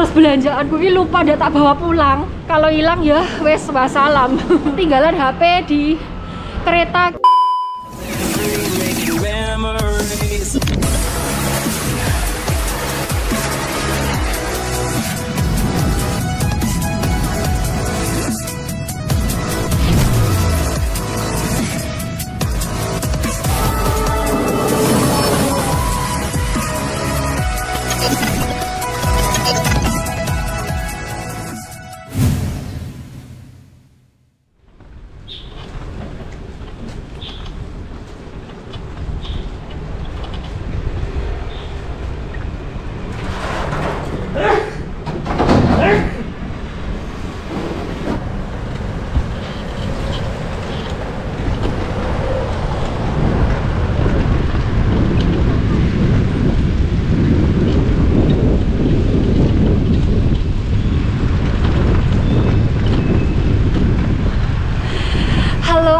Terus belanjaanku ini lupa dia tak bawa pulang. Kalau hilang ya wes wassalam. Tinggalan HP di kereta.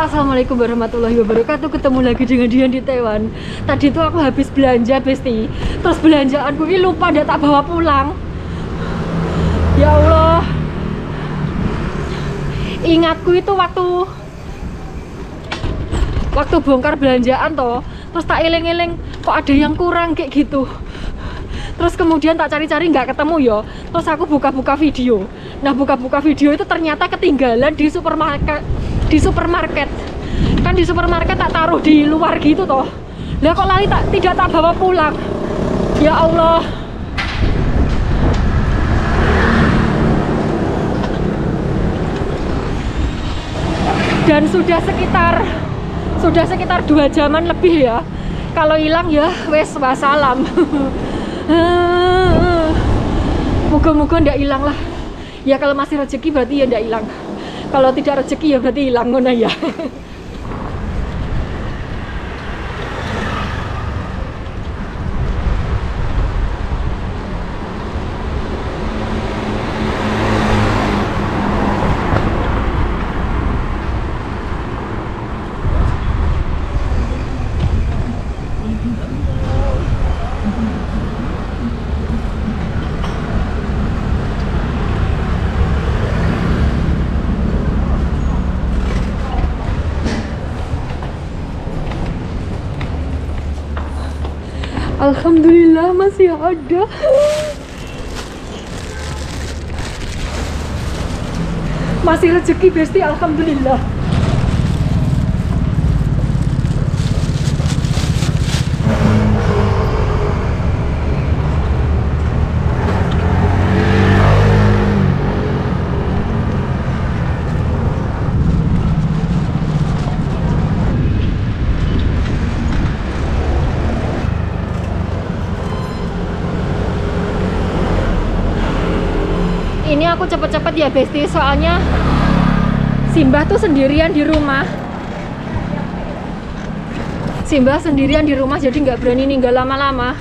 Assalamualaikum warahmatullahi wabarakatuh. Ketemu lagi dengan Dian di Taiwan. Tadi tuh aku habis belanja besti. Terus belanjaanku ini lupa dia tak bawa pulang. Ya Allah. Ingatku itu waktu bongkar belanjaan toh. Terus tak eling-eling kok ada yang kurang kayak gitu. Terus kemudian tak cari-cari nggak ketemu ya. Terus aku buka-buka video. Nah buka-buka video itu ternyata ketinggalan di supermarket. Kan di supermarket tak taruh di luar gitu toh. Lah kok lali tidak tak bawa pulang. Ya Allah. Dan sudah sekitar 2 jaman lebih ya. Kalau hilang ya wes wassalam. Moga-moga ndak hilang lah. Ya kalau masih rezeki berarti ya ndak hilang. Kalau tidak rezeki ya berarti hilang ngono ya. Alhamdulillah masih ada. Masih rezeki besti, alhamdulillah. Ini aku cepet-cepet ya besti, soalnya Simbah tuh sendirian di rumah. Simbah sendirian di rumah jadi nggak berani ninggal lama-lama.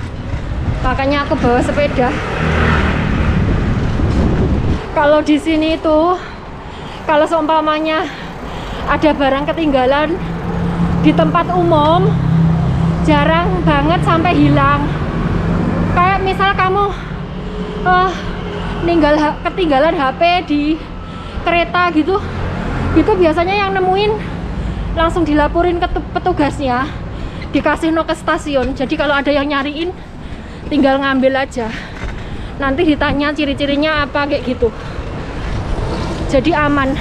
Makanya aku bawa sepeda. Kalau di sini tuh, kalau seumpamanya ada barang ketinggalan di tempat umum, jarang banget sampai hilang. Kayak misal kamu ketinggalan HP di kereta gitu, itu biasanya yang nemuin langsung dilaporin ke petugasnya, dikasih no ke stasiun. Jadi kalau ada yang nyariin tinggal ngambil aja, nanti ditanya ciri-cirinya apa kayak gitu, jadi aman.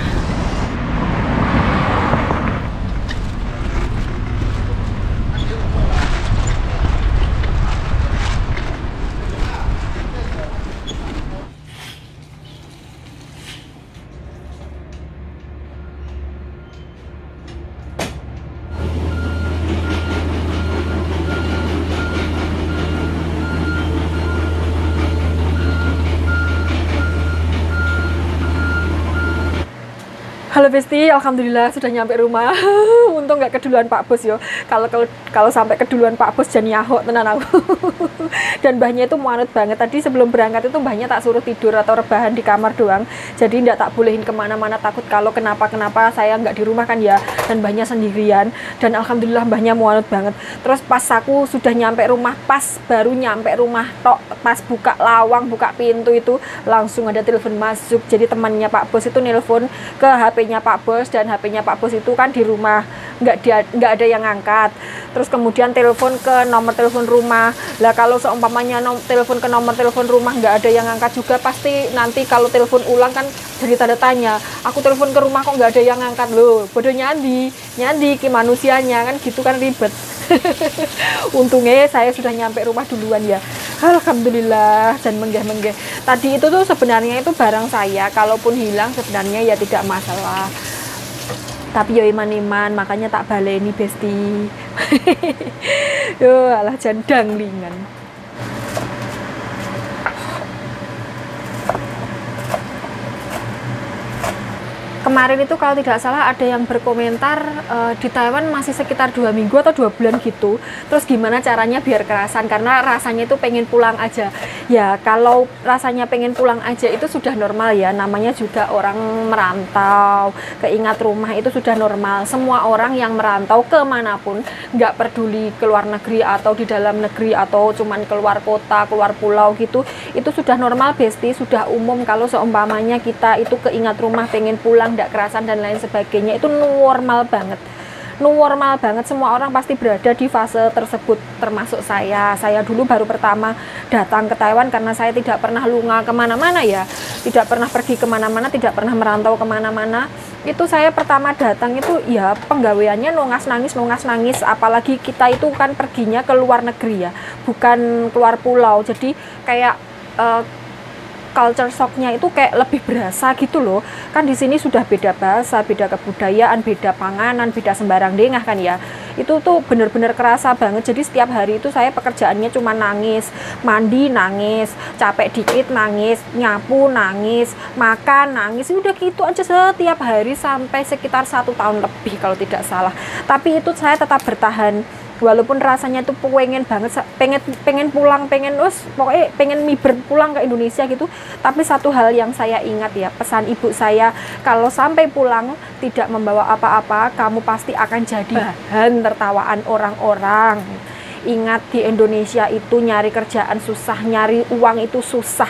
Halo Besti, alhamdulillah sudah nyampe rumah. Untung nggak keduluan Pak Bos yo. Kalau sampai keduluan Pak Bos jadi nyahok tenan aku. Dan mbahnya itu muanut banget. Tadi sebelum berangkat itu mbahnya tak suruh tidur atau rebahan di kamar doang, jadi nggak tak bolehin kemana-mana, takut kalau kenapa-kenapa saya nggak di rumah kan ya, dan mbahnya sendirian. Dan alhamdulillah mbahnya muanut banget. Terus pas aku sudah nyampe rumah, pas baru nyampe rumah tok, pas buka lawang, buka pintu itu langsung ada telepon masuk. Jadi temannya Pak Bos itu nelpon ke HP-nya Pak Bos, dan HP-nya Pak Bos itu kan di rumah, nggak ada yang angkat. Terus kemudian telepon ke nomor telepon rumah. Lah kalau seumpamanya telepon ke nomor telepon rumah nggak ada yang angkat juga, pasti nanti kalau telepon ulang kan jadi tanda tanya, aku telepon ke rumah kok nggak ada yang angkat, loh bodoh nyandi ke manusianya kan gitu kan, ribet. Untungnya saya sudah nyampe rumah duluan ya, alhamdulillah. Dan menggeh-menggeh tadi itu tuh sebenarnya itu barang saya, kalaupun hilang sebenarnya ya tidak masalah, tapi ya iman-iman, makanya tak baleni besti. Yo alah jandang lingan. Kemarin itu kalau tidak salah ada yang berkomentar di Taiwan masih sekitar 2 minggu atau 2 bulan gitu. Terus gimana caranya biar kerasan, karena rasanya itu pengen pulang aja. Ya kalau rasanya pengen pulang aja itu sudah normal ya, namanya juga orang merantau, keingat rumah itu sudah normal. Semua orang yang merantau kemanapun, nggak peduli keluar negeri atau di dalam negeri atau cuman keluar kota, keluar pulau gitu, itu sudah normal besti, sudah umum. Kalau seumpamanya kita itu keingat rumah, pengen pulang, tidak kerasan dan lain sebagainya, itu normal banget. Normal banget, semua orang pasti berada di fase tersebut, termasuk saya. Saya dulu baru pertama datang ke Taiwan karena saya tidak pernah lunga kemana-mana ya, tidak pernah pergi kemana-mana, tidak pernah merantau kemana-mana. Itu saya pertama datang itu ya penggaweannya nungas nangis, apalagi kita itu kan perginya ke luar negeri ya, bukan keluar pulau, jadi kayak culture shocknya itu kayak lebih berasa gitu loh. Kan di sini sudah beda bahasa, beda kebudayaan, beda panganan, beda sembarang dengah kan ya. Itu tuh bener-bener kerasa banget. Jadi setiap hari itu saya pekerjaannya cuma nangis, mandi nangis, capek dikit nangis, nyapu nangis, makan nangis. Udah gitu aja setiap hari sampai sekitar 1 tahun lebih kalau tidak salah. Tapi itu saya tetap bertahan. Walaupun rasanya itu pengen banget, pengen pulang, pokoknya pengen miber pulang ke Indonesia gitu. Tapi satu hal yang saya ingat ya, pesan ibu saya, kalau sampai pulang tidak membawa apa-apa, kamu pasti akan jadi bahan tertawaan orang-orang. Ingat, di Indonesia itu nyari kerjaan susah, nyari uang itu susah.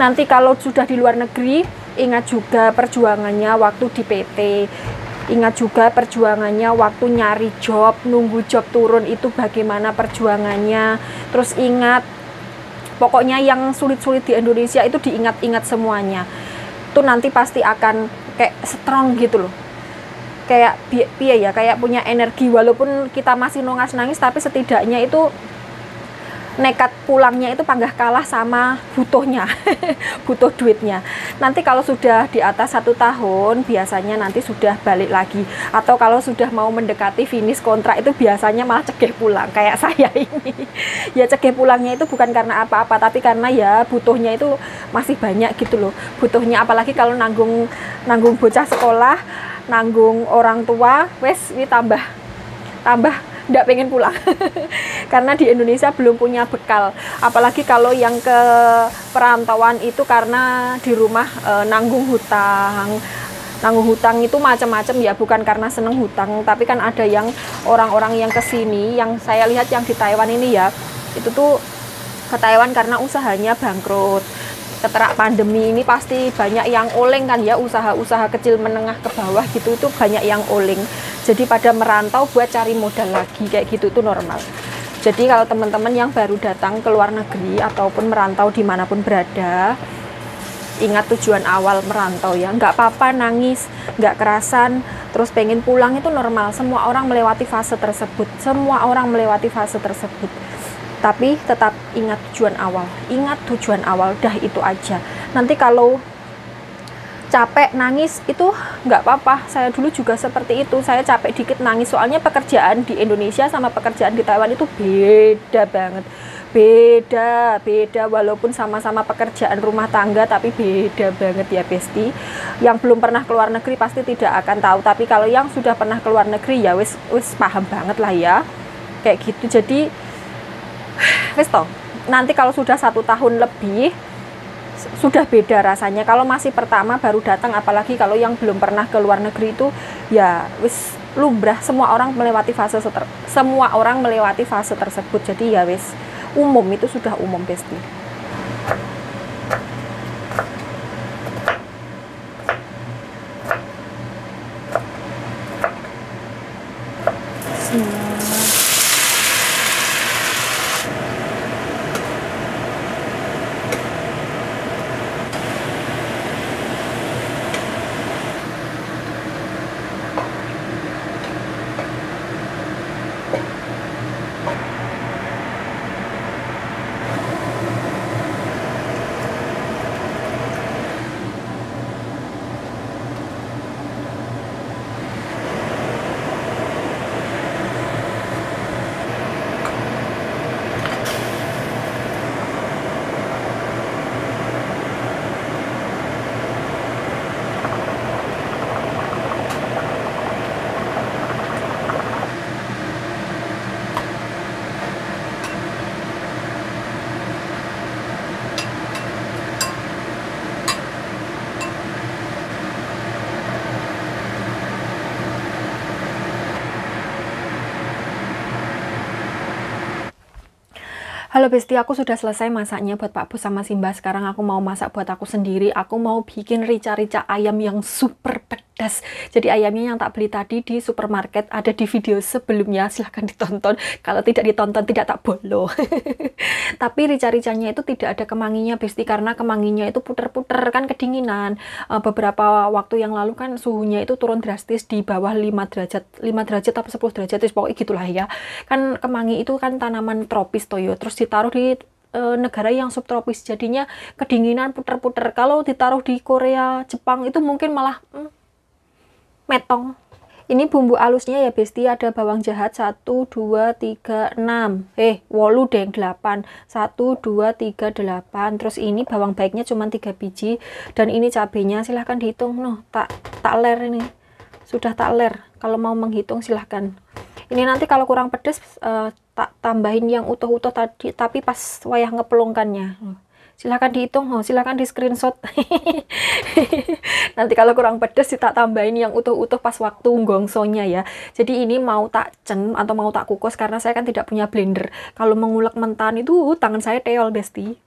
Nanti kalau sudah di luar negeri, ingat juga perjuangannya waktu di PT. Ingat juga perjuangannya waktu nyari job, nunggu job turun itu bagaimana perjuangannya. Terus ingat, pokoknya yang sulit-sulit di Indonesia itu diingat-ingat semuanya. Itu nanti pasti akan kayak strong gitu loh. Kayak ya, kayak punya energi, walaupun kita masih nangis, tapi setidaknya itu nekat pulangnya itu panggah kalah sama butuhnya. Butuh duitnya. Nanti kalau sudah di atas 1 tahun biasanya nanti sudah balik lagi, atau kalau sudah mau mendekati finish kontrak itu biasanya malah cegah pulang kayak saya ini. Ya cegah pulangnya itu bukan karena apa-apa, tapi karena ya butuhnya itu masih banyak gitu loh. Butuhnya, apalagi kalau nanggung bocah sekolah, nanggung orang tua, wes ini tambah nggak pengen pulang. Karena di Indonesia belum punya bekal, apalagi kalau yang ke perantauan itu karena di rumah nanggung hutang itu macam-macam ya, bukan karena seneng hutang, tapi kan ada yang orang-orang yang kesini, yang saya lihat yang di Taiwan ini ya, itu tuh ke Taiwan karena usahanya bangkrut. Setelah pandemi ini pasti banyak yang oleng kan ya, usaha-usaha kecil menengah ke bawah gitu itu banyak yang oleng. Jadi pada merantau buat cari modal lagi kayak gitu, itu normal. Jadi kalau teman-teman yang baru datang ke luar negeri ataupun merantau dimanapun berada, ingat tujuan awal merantau ya. Nggak apa-apa nangis, nggak kerasan, terus pengen pulang, itu normal. Semua orang melewati fase tersebut. Tapi tetap ingat tujuan awal, dah itu aja. Nanti kalau capek nangis itu nggak apa-apa, saya dulu juga seperti itu, saya capek dikit nangis, soalnya pekerjaan di Indonesia sama pekerjaan di Taiwan itu beda banget, beda, walaupun sama-sama pekerjaan rumah tangga tapi beda banget ya besti. Yang belum pernah keluar negeri pasti tidak akan tahu, tapi kalau yang sudah pernah keluar negeri ya wis paham banget lah ya kayak gitu. Jadi wis toh, nanti kalau sudah 1 tahun lebih sudah beda rasanya. Kalau masih pertama baru datang, apalagi kalau yang belum pernah ke luar negeri itu ya wis lumrah, semua orang melewati fase tersebut. Jadi ya wis umum, itu sudah umum Besti. Halo Besti, aku sudah selesai masaknya buat Pak Bos sama Simba. Sekarang aku mau masak buat aku sendiri. Aku mau bikin rica-rica ayam yang super pedas. Jadi ayamnya yang tak beli tadi di supermarket ada di video sebelumnya, silahkan ditonton. Kalau tidak ditonton tidak tak bolo. Tapi rica-ricanya itu tidak ada kemanginya Besti, karena kemanginya itu puter-puter, kan kedinginan. Beberapa waktu yang lalu kan suhunya itu turun drastis di bawah 5 derajat atau 10 derajat, pokoknya gitulah ya. Kan kemangi itu kan tanaman tropis toyo, terus ditaruh di negara yang subtropis, jadinya kedinginan puter-puter. Kalau ditaruh di Korea, Jepang itu mungkin malah metong. Ini bumbu halusnya ya Besti, ada bawang jahat 1, 2, 3, 6 8 1, 2, 3, 8. Terus ini bawang baiknya cuma 3 biji, dan ini cabenya silahkan dihitung. Tak ler, ini sudah tak ler. Kalau mau menghitung silahkan. Ini nanti kalau kurang pedas tak tambahin yang utuh-utuh tadi, tapi pas wayah ngepelungkannya. Silahkan dihitung, silahkan di screenshot. Nanti kalau kurang pedas tak tambahin yang utuh-utuh pas waktu gongsonya ya. Jadi ini mau tak cen atau mau tak kukus, karena saya kan tidak punya blender. Kalau mengulek mentan itu tangan saya teol Besti.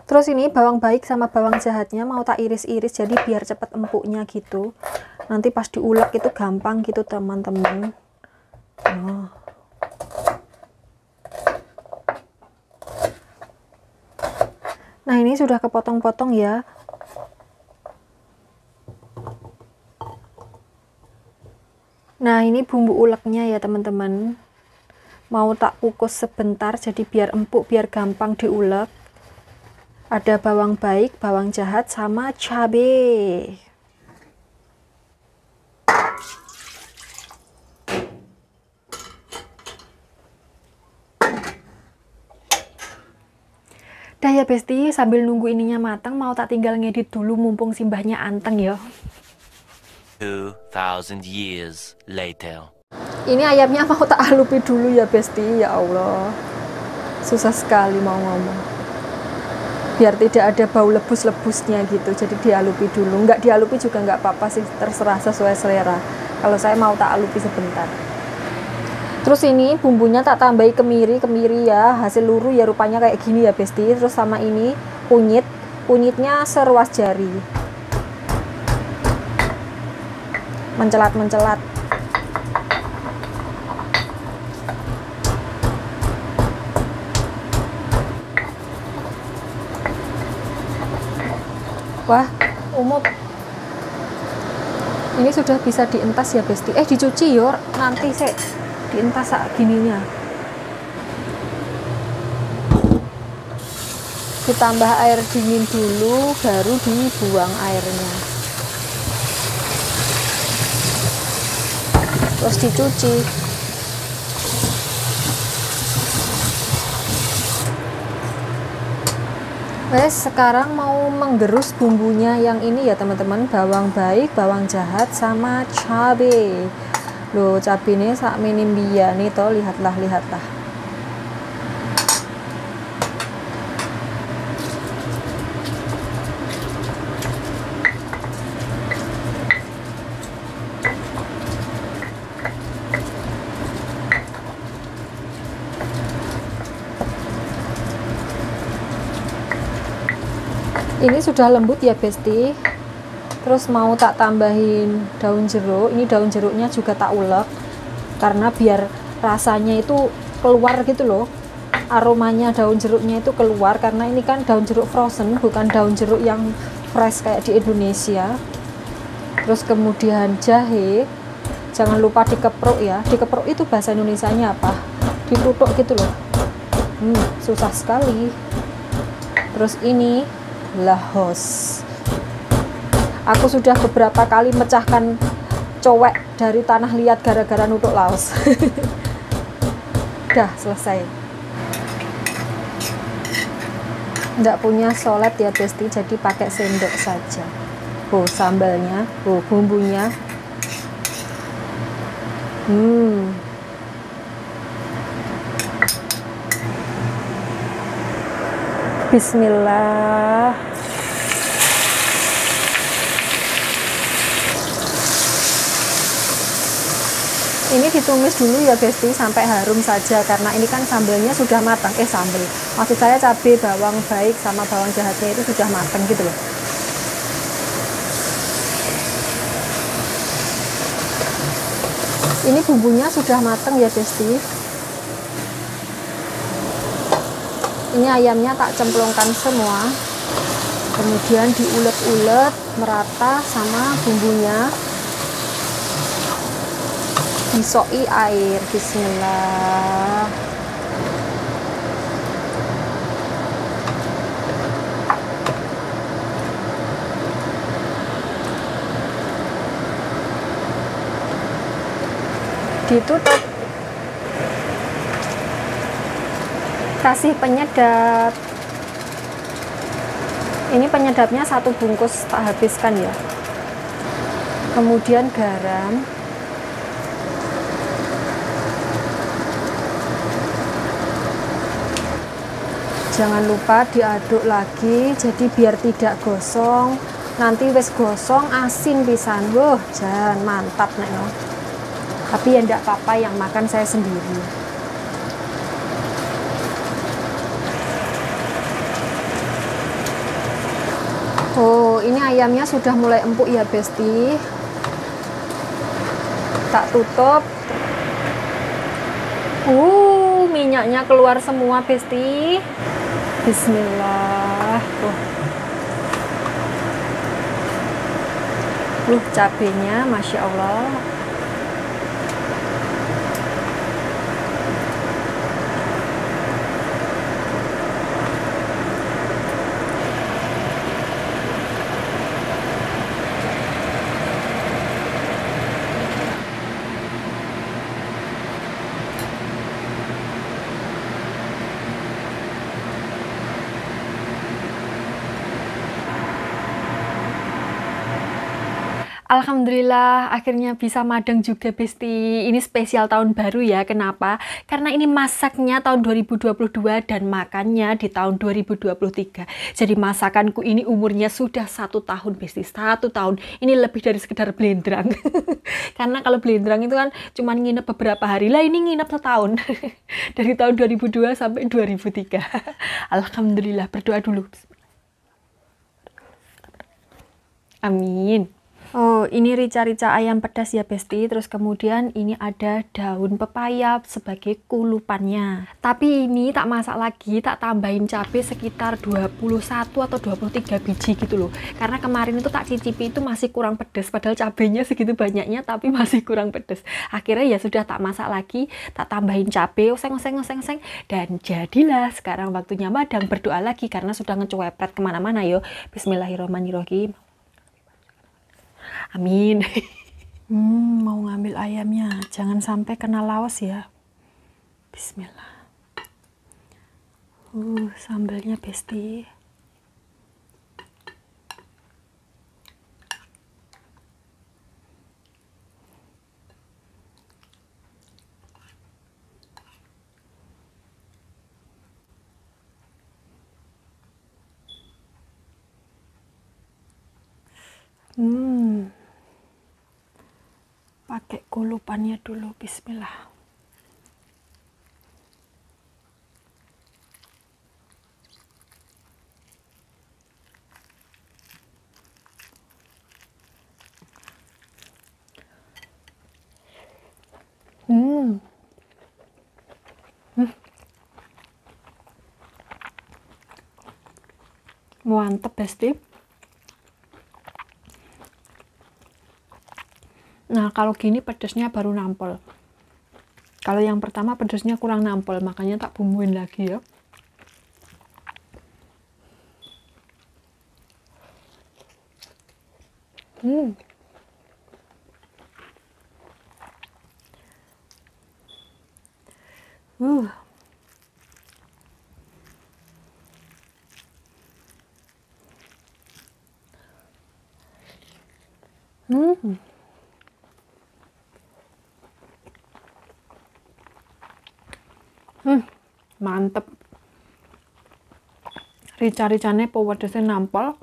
Terus ini bawang baik sama bawang jahatnya mau tak iris-iris, jadi biar cepet empuknya gitu. Nanti pas diulek itu gampang gitu teman-teman. Nah ini sudah kepotong-potong ya. Nah ini bumbu uleknya ya teman-teman. Mau tak kukus sebentar jadi biar empuk, biar gampang diulek. Ada bawang baik, bawang jahat, sama cabai. Dah ya Besti, sambil nunggu ininya matang, mau tak tinggal ngedit dulu mumpung Simbahnya anteng ya. 2000 years later. Ini ayamnya mau tak alupi dulu ya Besti, ya Allah. Susah sekali mau ngomong. Biar tidak ada bau lebus-lebusnya gitu, jadi dialupi dulu. Nggak dialupi juga nggak apa-apa sih, terserah sesuai selera. Kalau saya mau tak alupi sebentar. Terus ini bumbunya tak tambahi kemiri ya, hasil luru ya rupanya kayak gini ya Besti. Terus sama ini kunyitnya seruas jari, mencelat. Wah, umut. Ini sudah bisa dientas ya Besti. Dicuci yor, nanti saya dientas sak gininya. Ditambah air dingin dulu, baru dibuang airnya. Terus dicuci. Wes, sekarang mau menggerus bumbunya yang ini ya teman-teman. Bawang baik, bawang jahat, sama cabai. Loh, cabenya sak minim biya nih toh, lihatlah. Ini sudah lembut ya Besti. Terus mau tak tambahin daun jeruk. Ini daun jeruknya juga tak ulek karena biar rasanya itu keluar gitu loh, aromanya daun jeruknya itu keluar, karena ini kan daun jeruk frozen, bukan daun jeruk yang fresh kayak di Indonesia. Terus kemudian jahe, jangan lupa dikepruk ya. Dikepruk itu bahasa Indonesianya apa? Ditutuk gitu loh. Susah sekali. Terus ini lahos. Aku sudah beberapa kali mecahkan cowek dari tanah liat gara-gara nutuk laos. Udah selesai. Nggak punya solet ya Besti, jadi pakai sendok saja. Sambalnya, bumbunya. Bismillah. Ini ditumis dulu ya Besti sampai harum saja, karena ini kan sambelnya sudah matang. Sambel, maksud saya cabai bawang baik sama bawang jahatnya itu sudah matang gitu loh. Ini bumbunya sudah matang ya Besti. Ini ayamnya tak cemplungkan semua, kemudian diulek-ulek merata sama bumbunya. Disoi air. Bismillah. Ditutup. Kasih penyedap. Ini penyedapnya 1 bungkus tak habiskan ya. Kemudian garam. Jangan lupa diaduk lagi, jadi biar tidak gosong. Nanti wes gosong asin pisan. Jangan mantap nek no. Tapi ya enggak apa-apa, yang makan saya sendiri. Ini ayamnya sudah mulai empuk ya Besti. Tak tutup. Minyaknya keluar semua Besti. Bismillah. Cabenya Masya Allah. Alhamdulillah akhirnya bisa madang juga Besti. Ini spesial tahun baru ya. Kenapa? Karena ini masaknya tahun 2022 dan makannya di tahun 2023. Jadi masakanku ini umurnya sudah 1 tahun Besti. 1 tahun. Ini lebih dari sekedar blendrang. Karena kalau blendrang itu kan cuma nginep beberapa hari. Lah ini nginep setahun. Dari tahun 2002 sampai 2003. Alhamdulillah, berdoa dulu. Amin. Ini rica-rica ayam pedas ya Besti. Terus kemudian ini ada daun pepaya sebagai kulupannya. Tapi ini tak masak lagi, tak tambahin cabai sekitar 21 atau 23 biji gitu loh. Karena kemarin itu tak cicipi itu masih kurang pedas, padahal cabainya segitu banyaknya tapi masih kurang pedas. Akhirnya ya sudah tak masak lagi, tak tambahin cabai, oseng, dan jadilah sekarang waktunya madang. Berdoa lagi karena sudah ngecuepret kemana-mana yo. Bismillahirrahmanirrahim. Amin. Mau ngambil ayamnya, jangan sampai kena laos ya. Bismillah. Sambalnya Besti. Pakai kulupannya dulu. Bismillah. Hmm. Mantep, Besti. Nah, kalau gini pedesnya baru nampol. Kalau yang pertama pedesnya kurang nampol, makanya tak bumbuin lagi ya. Hmm. Uh. Hmm. Mantep. Rica-ricanya pewedesnya nampol.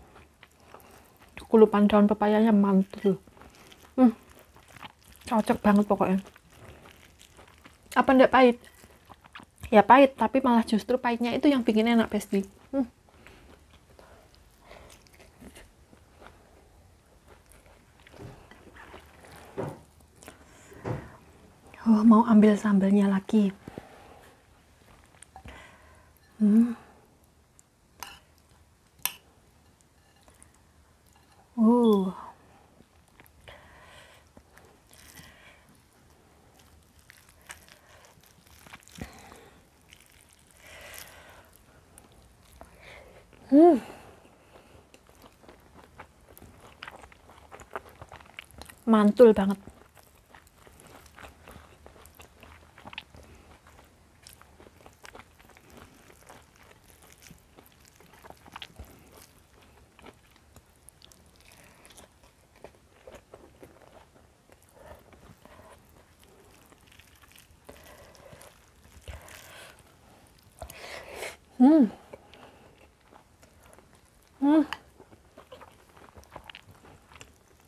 Kulupan daun pepayanya mantul. Cocok banget pokoknya. Apa ndak pahit? Ya pahit, tapi malah justru pahitnya itu yang bikin enak, Besti. Mau ambil sambelnya lagi. Mantul banget.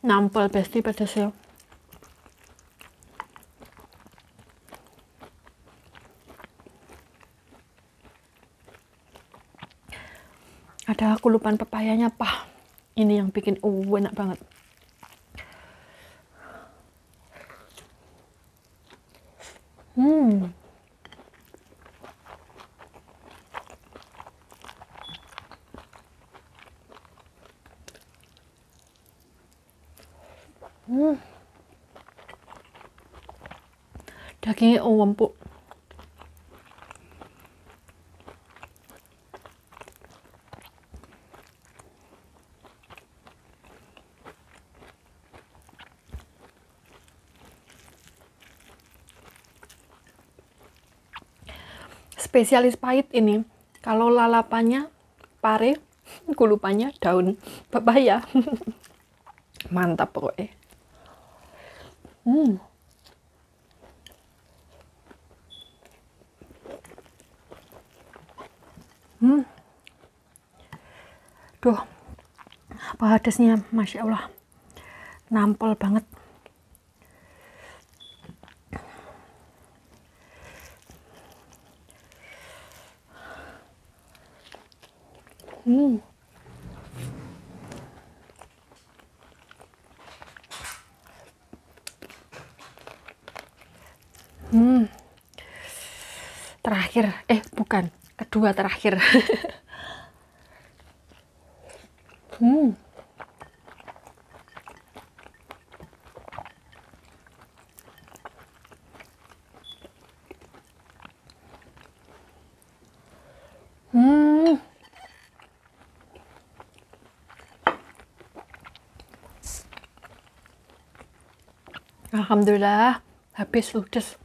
Nampol, Besti, pedesnya. Ada kulupan pepayanya, pah. Ini yang bikin enak banget. Dagingnya empuk. Spesialis pahit ini, kalau lalapannya pare, kulupannya daun pepaya. Mantap pokoknya. Duh, pedesnya Masya Allah, nampol banget. Terakhir, bukan, kedua terakhir. Alhamdulillah, habis ludes.